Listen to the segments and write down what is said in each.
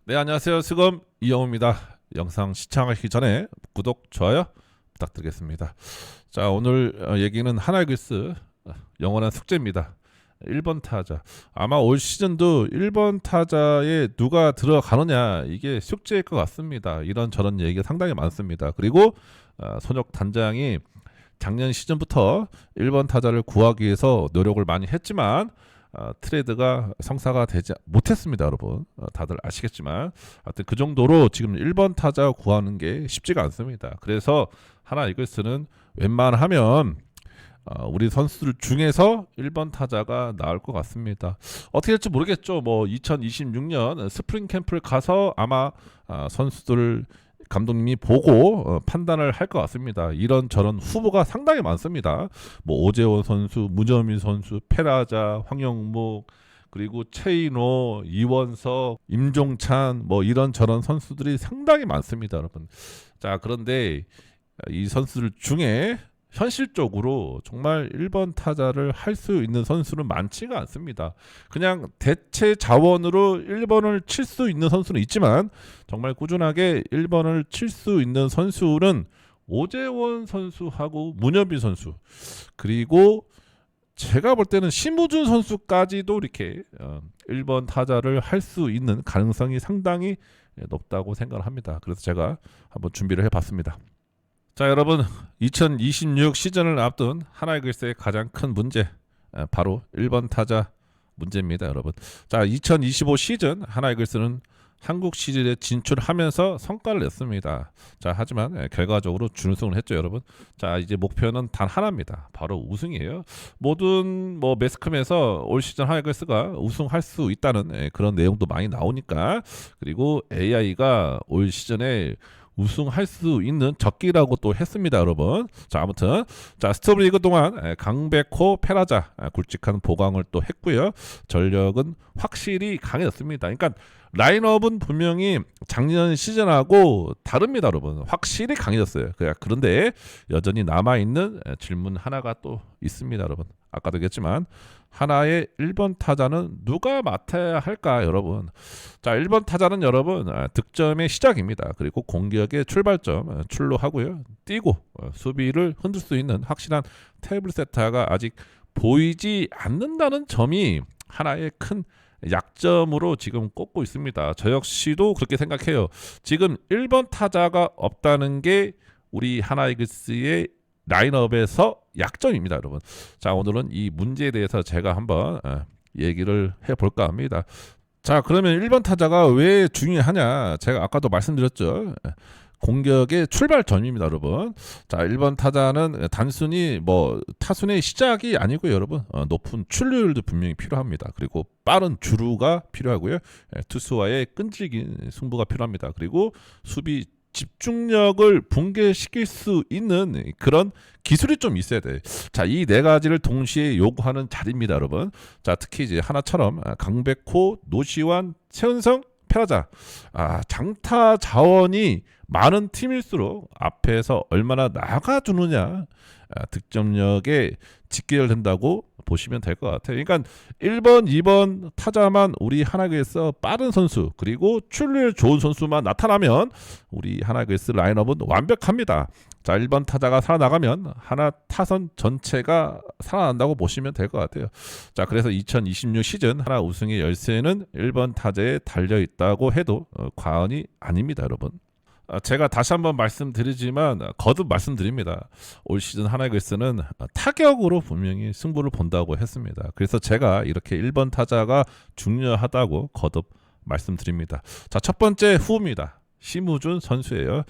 네, 안녕하세요. 수검 이영우입니다. 영상 시청하기 전에 구독, 좋아요 부탁드리겠습니다. 자, 오늘 얘기는 하나이글스 영원한 숙제입니다. 1번 타자. 아마 올 시즌도 1번 타자에 누가 들어가느냐 이게 숙제일 것 같습니다. 이런저런 얘기가 상당히 많습니다. 그리고 손혁 단장이 작년 시즌부터 1번 타자를 구하기 위해서 노력을 많이 했지만 트레이드가 성사가 되지 못했습니다, 여러분. 다들 아시겠지만 하여튼 그 정도로 지금 1번 타자 구하는 게 쉽지가 않습니다. 그래서 하나 이글스는 웬만하면 우리 선수들 중에서 1번 타자가 나올 것 같습니다. 어떻게 될지 모르겠죠. 뭐 2026년 스프링 캠프를 가서 아마 선수들 감독님이 보고 판단을 할 것 같습니다. 이런저런 후보가 상당히 많습니다. 뭐 오재원 선수, 문정민 선수, 페라자, 황영목, 그리고 최인호, 이원석, 임종찬 뭐 이런저런 선수들이 상당히 많습니다, 여러분. 자, 그런데 이 선수들 중에 현실적으로 정말 1번 타자를 할 수 있는 선수는 많지가 않습니다. 그냥 대체 자원으로 1번을 칠 수 있는 선수는 있지만 정말 꾸준하게 1번을 칠 수 있는 선수는 오재원 선수하고 문현빈 선수, 그리고 제가 볼 때는 심우준 선수까지도 이렇게 1번 타자를 할 수 있는 가능성이 상당히 높다고 생각을 합니다. 그래서 제가 한번 준비를 해봤습니다. 자, 여러분, 2026 시즌을 앞둔 하나이글스의 가장 큰 문제, 바로 1번 타자 문제입니다, 여러분. 자, 2025 시즌 하나이글스는 한국 시리즈에 진출하면서 성과를 냈습니다. 자, 하지만 결과적으로 준우승을 했죠, 여러분. 자, 이제 목표는 단 하나입니다. 바로 우승이에요. 모든 뭐 매스컴에서 올 시즌 하나이글스가 우승할 수 있다는 그런 내용도 많이 나오니까, 그리고 AI가 올 시즌에 우승할 수 있는 적기라고 또 했습니다, 여러분. 자, 아무튼 자, 스토브리그 동안 강백호, 페라자 굵직한 보강을 또 했고요. 전력은 확실히 강해졌습니다. 그러니까 라인업은 분명히 작년 시즌하고 다릅니다, 여러분. 확실히 강해졌어요. 그런데 여전히 남아있는 질문 하나가 또 있습니다, 여러분. 아까도 얘기했지만 하나의 1번 타자는 누가 맡아야 할까, 여러분. 자, 1번 타자는 여러분 득점의 시작입니다. 그리고 공격의 출발점 출루하고요. 뛰고 수비를 흔들 수 있는 확실한 테이블 세터가 아직 보이지 않는다는 점이 하나의 큰 약점으로 지금 꼽고 있습니다. 저 역시도 그렇게 생각해요. 지금 1번 타자가 없다는 게 우리 하나이글스의 라인업에서 약점입니다, 여러분. 자, 오늘은 이 문제에 대해서 제가 한번 얘기를 해볼까 합니다. 자, 그러면 1번 타자가 왜 중요하냐? 제가 아까도 말씀드렸죠. 공격의 출발점입니다, 여러분. 자, 1번 타자는 단순히 뭐 타순의 시작이 아니고요, 여러분. 높은 출루율도 분명히 필요합니다. 그리고 빠른 주루가 필요하고요. 투수와의 끈질긴 승부가 필요합니다. 그리고 수비 집중력을 붕괴시킬 수 있는 그런 기술이 좀 있어야 돼. 자, 이 네 가지를 동시에 요구하는 자리입니다, 여러분. 자, 특히 이제 하나처럼 강백호, 노시환, 최은성, 페라자, 장타 자원이 많은 팀일수록 앞에서 얼마나 나가주느냐, 득점력에 직결된다고 보시면 될 것 같아요. 그러니까 1번, 2번 타자만 우리 하나그에서 빠른 선수, 그리고 출루율 좋은 선수만 나타나면 우리 하나그에스 라인업은 완벽합니다. 자, 1번 타자가 살아나가면 하나 타선 전체가 살아난다고 보시면 될 것 같아요. 자, 그래서 2026 시즌 하나 우승의 열쇠는 1번 타자에 달려있다고 해도 과언이 아닙니다, 여러분. 제가 다시 한번 말씀드리지만 거듭 말씀드립니다. 올 시즌 하나이글스는 타격으로 분명히 승부를 본다고 했습니다. 그래서 제가 이렇게 1번 타자가 중요하다고 거듭 말씀드립니다. 자, 첫 번째 후보입니다. 심우준 선수예요.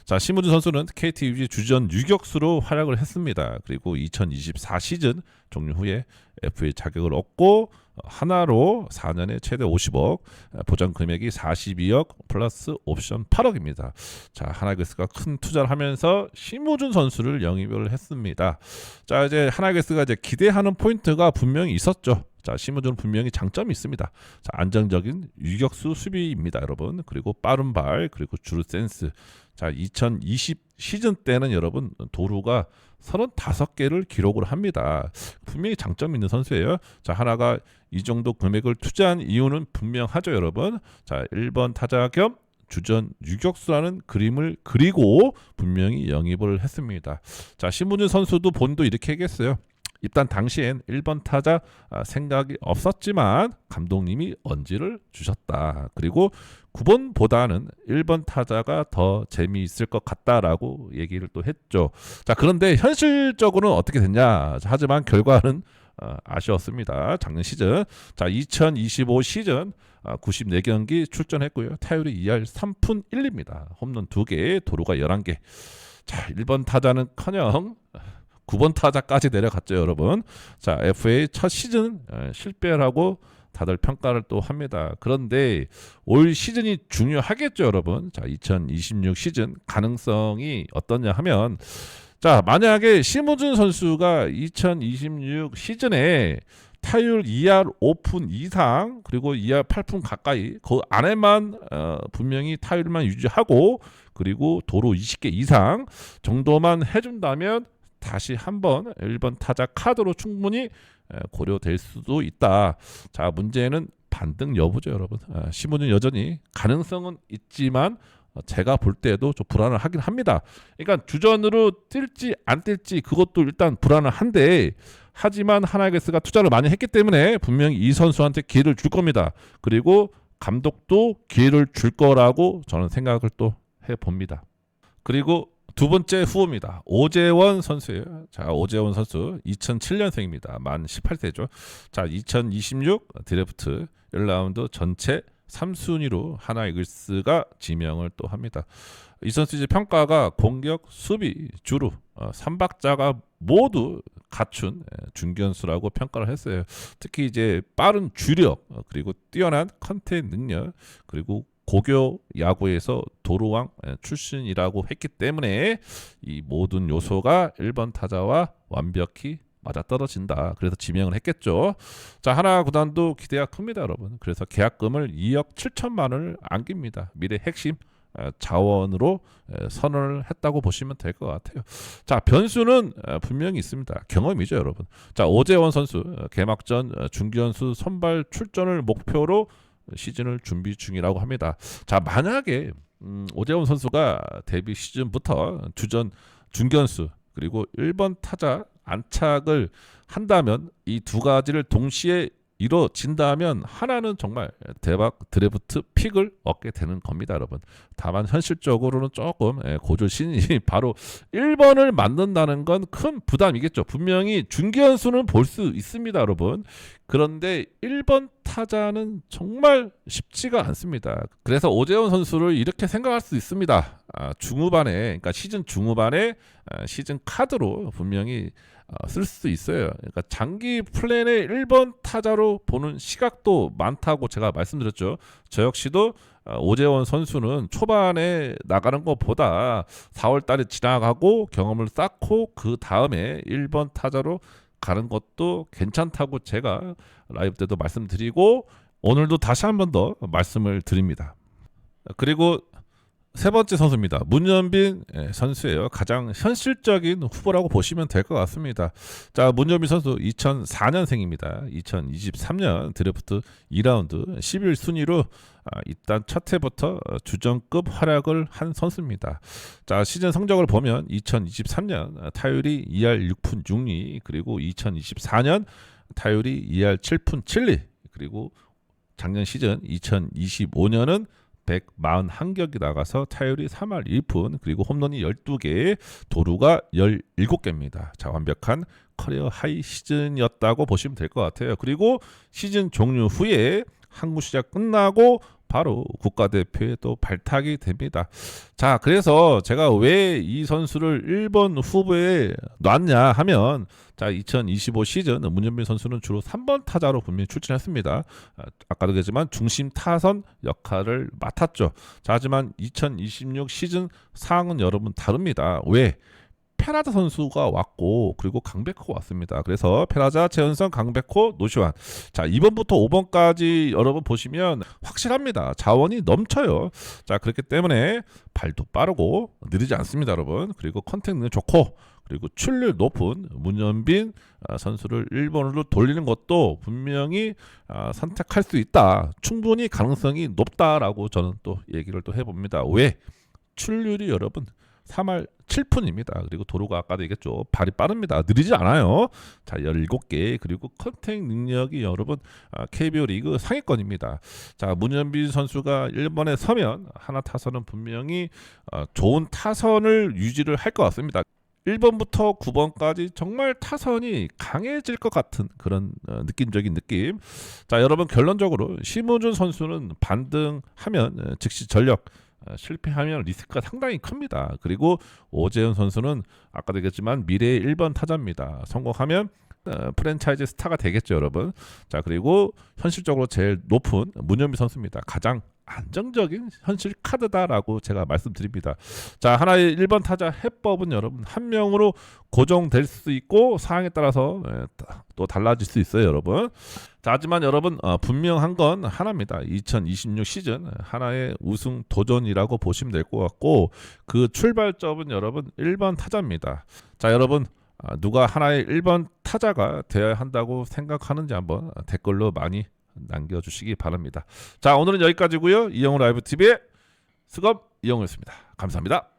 자, 심우준 선수는 KT 위즈 주전 유격수로 활약을 했습니다. 그리고 2024 시즌 종료 후에 FA 자격을 얻고 하나로 4년에 최대 50억, 보장 금액이 42억 플러스 옵션 8억입니다. 자, 하나이글스가 큰 투자를 하면서 심우준 선수를 영입을 했습니다. 자, 이제 하나이글스가 이제 기대하는 포인트가 분명히 있었죠. 자, 심우준은 분명히 장점이 있습니다. 자, 안정적인 유격수 수비입니다, 여러분. 그리고 빠른 발, 그리고 주루 센스. 자, 2020 시즌 때는 여러분 도루가 35개를 기록을 합니다. 분명히 장점 있는 선수예요. 자, 하나가 이 정도 금액을 투자한 이유는 분명하죠, 여러분. 자, 1번 타자 겸 주전 유격수라는 그림을 그리고 분명히 영입을 했습니다. 자, 신문준 선수도 본인도 이렇게 얘기했어요. 입단 당시엔 1번 타자 생각이 없었지만 감독님이 언지를 주셨다. 그리고 9번보다는 1번 타자가 더 재미있을 것 같다라고 얘기를 또 했죠. 자, 그런데 현실적으로는 어떻게 됐냐? 하지만 결과는 아쉬웠습니다. 작년 시즌. 자, 2025 시즌 94경기 출전했고요. 타율이 2할 3푼 1리입니다. 홈런 2개, 도루가 11개. 자, 1번 타자는커녕 9번 타자까지 내려갔죠, 여러분. 자, FA 첫 시즌 실패하고 다들 평가를 또 합니다. 그런데 올 시즌이 중요하겠죠, 여러분. 자, 2026 시즌 가능성이 어떠냐 하면, 자, 만약에 심우준 선수가 2026 시즌에 타율 2할 5푼 이상 그리고 2할 8푼 가까이 그 안에만 분명히 타율만 유지하고 그리고 도루 20개 이상 정도만 해준다면 다시 한번 1번 타자 카드로 충분히 고려될 수도 있다. 자, 문제는 반등 여부죠, 여러분. 심우준 여전히 가능성은 있지만 제가 볼 때도 좀 불안을 하긴 합니다. 그러니까 주전으로 뛸지 안 뛸지 그것도 일단 불안을 한데, 하지만 하나이글스가 투자를 많이 했기 때문에 분명히 이 선수한테 기회를 줄 겁니다. 그리고 감독도 기회를 줄 거라고 저는 생각을 또 해봅니다. 그리고 두 번째 후보입니다. 오재원 선수예요. 자, 오재원 선수 2007년생입니다. 만 18세죠. 자, 2026 드래프트 1라운드 전체 3순위로 하나이글스가 지명을 또 합니다. 이 선수 이제 평가가 공격, 수비, 주루 3박자가 모두 갖춘 중견수라고 평가를 했어요. 특히 이제 빠른 주력 그리고 뛰어난 컨택 능력 그리고 고교 야구에서 도루왕 출신이라고 했기 때문에 이 모든 요소가 1번 타자와 완벽히 맞아떨어진다. 그래서 지명을 했겠죠. 자, 하나 구단도 기대가 큽니다, 여러분. 그래서 계약금을 2억 7천만 원을 안깁니다. 미래 핵심 자원으로 선언을 했다고 보시면 될 것 같아요. 자, 변수는 분명히 있습니다. 경험이죠, 여러분. 자, 오재원 선수 개막전 중견수 선발 출전을 목표로 시즌을 준비 중이라고 합니다. 자, 만약에 오재원 선수가 데뷔 시즌부터 주전 중견수 그리고 1번 타자 안착을 한다면 이 두 가지를 동시에 이루어진다면 하나는 정말 대박 드래프트 픽을 얻게 되는 겁니다, 여러분. 다만 현실적으로는 조금 고졸 신인이 바로 1번을 만든다는 건 큰 부담이겠죠. 분명히 중견수는 볼 수 있습니다, 여러분. 그런데 1번 타자는 정말 쉽지가 않습니다. 그래서 오재원 선수를 이렇게 생각할 수 있습니다. 중후반에, 그러니까 시즌 중후반에 시즌 카드로 분명히 쓸 수 있어요. 그러니까 장기 플랜의 1번 타자로 보는 시각도 많다고 제가 말씀드렸죠. 저 역시도 오재원 선수는 초반에 나가는 것보다 4월 달에 지나가고 경험을 쌓고 그 다음에 1번 타자로 가는 것도 괜찮다고 제가 라이브 때도 말씀드리고 오늘도 다시 한 번 더 말씀을 드립니다. 그리고 세 번째 선수입니다. 문현빈 선수예요. 가장 현실적인 후보라고 보시면 될 것 같습니다. 자, 문현빈 선수 2004년생입니다. 2023년 드래프트 2라운드 11순위로 일단 첫 해부터 주전급 활약을 한 선수입니다. 자, 시즌 성적을 보면 2023년 타율이 2할 6푼 6리 그리고 2024년 타율이 2할 7푼 7리 그리고 작년 시즌 2025년은 141경기 나가서 타율이 3할 1푼 그리고 홈런이 12개 도루가 17개입니다. 자, 완벽한 커리어 하이 시즌이었다고 보시면 될 것 같아요. 그리고 시즌 종료 후에 한국 시작 끝나고 바로 국가대표에 또 발탁이 됩니다. 자, 그래서 제가 왜 이 선수를 1번 후보에 놨냐 하면, 자, 2025 시즌 문현빈 선수는 주로 3번 타자로 분명히 출전했습니다. 아까도 그랬지만 중심 타선 역할을 맡았죠. 자, 하지만 2026 시즌 상황은 여러분 다릅니다. 왜? 페라자 선수가 왔고 그리고 강백호가 왔습니다. 그래서 페라자, 최은성, 강백호, 노시환. 자, 2번부터 5번까지 여러분 보시면 확실합니다. 자원이 넘쳐요. 자, 그렇기 때문에 발도 빠르고 느리지 않습니다, 여러분. 그리고 컨택 능력 좋고 그리고 출률 높은 문현빈 선수를 1번으로 돌리는 것도 분명히 선택할 수 있다. 충분히 가능성이 높다라고 저는 또 얘기를 또 해봅니다. 왜? 출률이 여러분 3할 7푼입니다. 그리고 도루가 아까도 얘기했죠. 발이 빠릅니다. 느리지 않아요. 자, 17개. 그리고 컨택 능력이 여러분 KBO 리그 상위권입니다. 자, 문현빈 선수가 1번에 서면 하나 타선은 분명히 좋은 타선을 유지를 할 것 같습니다. 1번부터 9번까지 정말 타선이 강해질 것 같은 그런 느낌적인 느낌. 자, 여러분 결론적으로 심우준 선수는 반등하면 즉시 전력 실패하면 리스크가 상당히 큽니다. 그리고 오재현 선수는 아까도 얘기했지만 미래의 1번 타자입니다. 성공하면 프랜차이즈 스타가 되겠죠, 여러분. 자, 그리고 현실적으로 제일 높은 문현비 선수입니다. 가장 안정적인 현실 카드다라고 제가 말씀드립니다. 자, 하나의 1번 타자 해법은 여러분 한 명으로 고정될 수 있고 상황에 따라서 또 달라질 수 있어요, 여러분. 자, 하지만 여러분 분명한 건 하나입니다. 2026 시즌 하나의 우승 도전이라고 보시면 될 것 같고 그 출발점은 여러분 1번 타자입니다. 자, 여러분 누가 하나의 1번 타자가 되어야 한다고 생각하는지 한번 댓글로 많이 남겨주시기 바랍니다. 자, 오늘은 여기까지고요. 이영우 라이브 TV의 수검 이영우였습니다. 감사합니다.